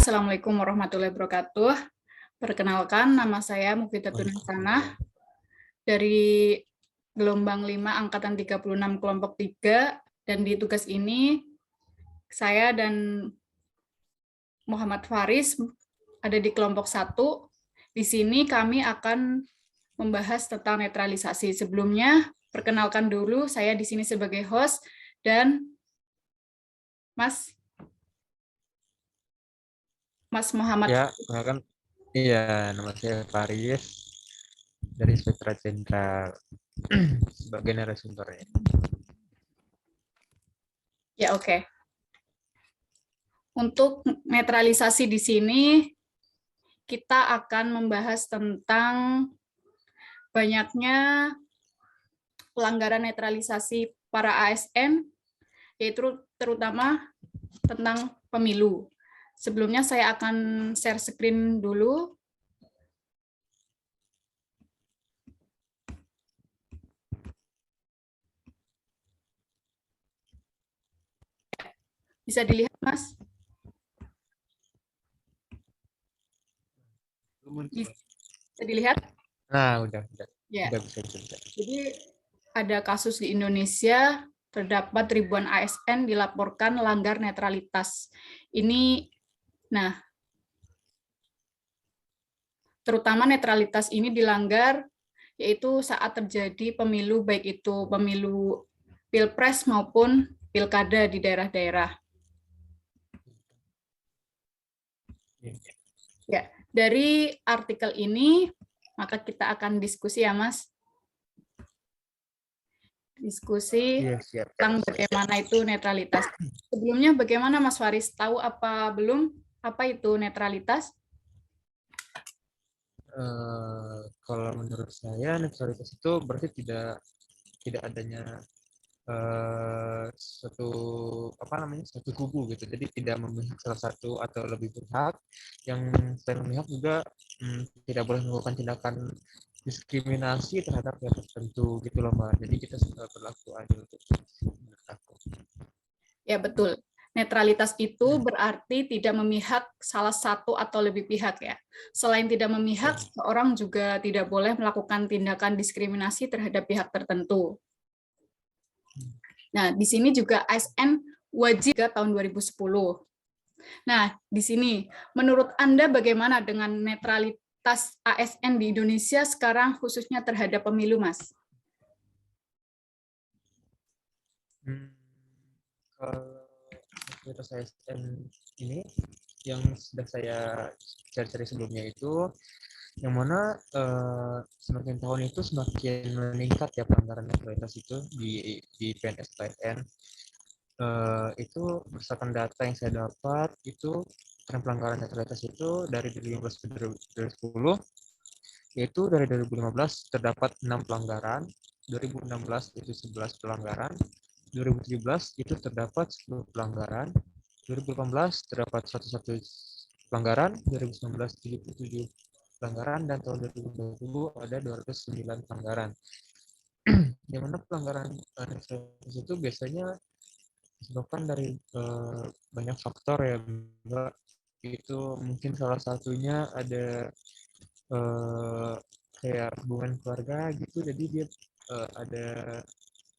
Assalamualaikum warahmatullahi wabarakatuh. Perkenalkan, nama saya Mufidatun Hasanah dari gelombang 5 angkatan 36 kelompok 3, dan di tugas ini saya dan Muhammad Faris ada di kelompok 1. Di sini kami akan membahas tentang netralisasi. Sebelumnya, perkenalkan dulu, saya di sini sebagai host dan Mas Muhammad. Ya, kan iya, nama saya Faris dari Spektra Sentral sebagai narasumbernya. Ya, oke. Untuk netralisasi di sini, kita akan membahas tentang banyaknya pelanggaran netralisasi para ASN, yaitu terutama tentang pemilu. Sebelumnya saya akan share screen dulu. Bisa dilihat, Mas? Bisa dilihat? Nah, udah Ya. bisa. Jadi ada kasus di Indonesia, terdapat ribuan ASN dilaporkan langgar netralitas. Terutama netralitas ini dilanggar yaitu saat terjadi pemilu, baik itu pemilu pilpres maupun pilkada di daerah-daerah. Ya, dari artikel ini maka kita akan diskusi ya, Mas. Diskusi tentang bagaimana itu netralitas. Sebelumnya bagaimana Mas Faris, tahu apa belum apa itu netralitas? Kalau menurut saya netralitas itu berarti tidak adanya satu kubu gitu, jadi tidak memihak salah satu atau lebih pihak. Yang saya memihak juga tidak boleh melakukan tindakan diskriminasi terhadap pihak tertentu gitu loh Mbak. Jadi kita berlaku adil untuk menurut aku. Ya betul. Netralitas itu berarti tidak memihak salah satu atau lebih pihak ya. Selain tidak memihak, seorang juga tidak boleh melakukan tindakan diskriminasi terhadap pihak tertentu. Nah, di sini juga ASN wajib tahun 2010. Nah, di sini menurut Anda bagaimana dengan netralitas ASN di Indonesia sekarang khususnya terhadap pemilu, Mas? Kalau netralitas ASN ini yang sudah saya cari-cari sebelumnya itu, yang mana semakin tahun itu semakin meningkat ya pelanggaran netralitas itu di PNS PNS. Itu berdasarkan data yang saya dapat, itu tren pelanggaran netralitas itu dari 2015 ke 2010, yaitu dari 2015 terdapat 6 pelanggaran, 2016 itu 11 pelanggaran, 2017 itu terdapat 10 pelanggaran, 2018 terdapat 101 pelanggaran, 2019 77 pelanggaran, dan tahun 2020 ada 209 pelanggaran. Yang mana pelanggaran netralitas itu biasanya disebabkan dari banyak faktor ya Mbak. Itu mungkin salah satunya ada kayak hubungan keluarga gitu, jadi dia ada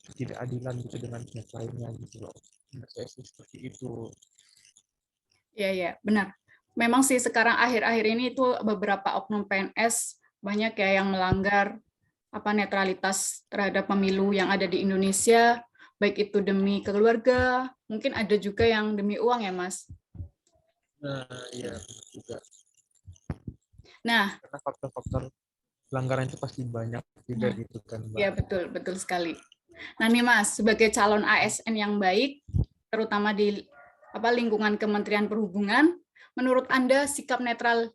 ketidakadilan gitu dengan pihak lainnya gitu loh. Menurut saya sih seperti itu. Ya, benar. Memang sih sekarang akhir-akhir ini itu beberapa oknum PNS banyak ya yang melanggar netralitas terhadap pemilu yang ada di Indonesia, baik itu demi keluarga, mungkin ada juga yang demi uang ya, Mas. Nah, iya juga. Nah, karena faktor-faktor pelanggaran itu pasti banyak juga gitu kan, Mbak. Ya, betul sekali. Nah nih Mas, sebagai calon ASN yang baik, terutama di lingkungan Kementerian Perhubungan, menurut Anda sikap netral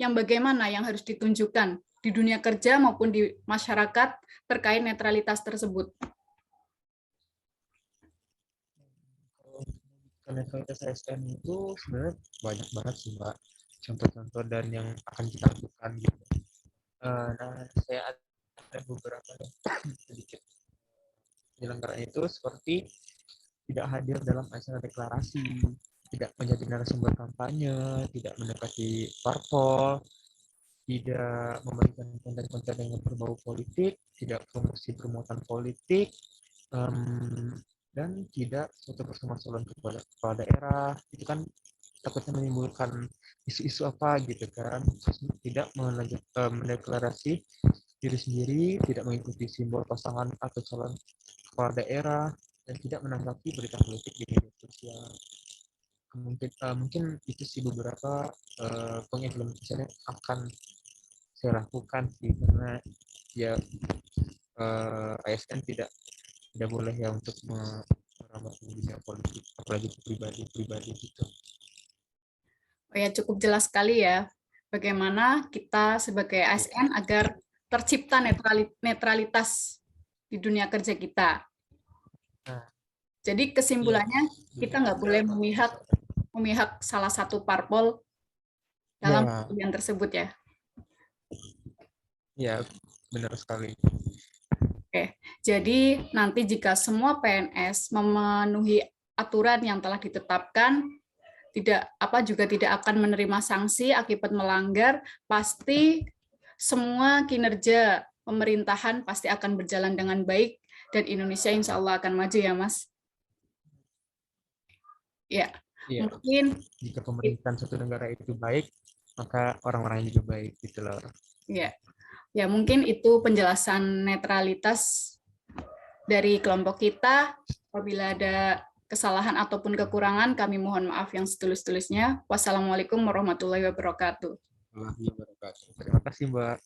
yang bagaimana yang harus ditunjukkan di dunia kerja maupun di masyarakat terkait netralitas tersebut? Netralitas ASN itu sebenarnya banyak banget sih Mbak, contoh-contoh dan yang akan kita lakukan gitu. Nah, saya ada beberapa sedikit penyelenggaraan itu, seperti tidak hadir dalam acara deklarasi, tidak menjadi narasumber kampanye, tidak mendekati parpol, tidak memberikan konten-konten yang berbau politik, tidak promosi promotan politik, dan tidak suatu permasalahan kepada kepala daerah. Itu kan takutnya menimbulkan isu-isu apa gitu kan. Tidak mendeklarasi diri sendiri, tidak mengikuti simbol pasangan atau calon kepala daerah, dan tidak menanggapi berita politik di media sosial. Mungkin itu sih beberapa pengimplementasian yang akan saya lakukan sih, karena ya ASN tidak boleh ya untuk merambat dunia politik, apalagi pribadi gitu. Oh ya, cukup jelas sekali ya bagaimana kita sebagai ASN agar tercipta netralitas di dunia kerja kita. Nah, Jadi kesimpulannya kita nggak boleh memihak salah satu parpol dalam pilihan tersebut ya. Ya, benar sekali. Oke, jadi nanti jika semua PNS memenuhi aturan yang telah ditetapkan, juga tidak akan menerima sanksi akibat melanggar, pasti semua kinerja pemerintahan pasti akan berjalan dengan baik dan Indonesia insya Allah akan maju ya Mas. Ya, mungkin jika pemerintahan suatu negara itu baik, maka orang-orang juga baik gitu loh. Ya mungkin itu penjelasan netralitas dari kelompok kita. Apabila ada kesalahan ataupun kekurangan, kami mohon maaf yang setulus-tulusnya. Wassalamualaikum warahmatullahi wabarakatuh. Terima kasih, Mbak.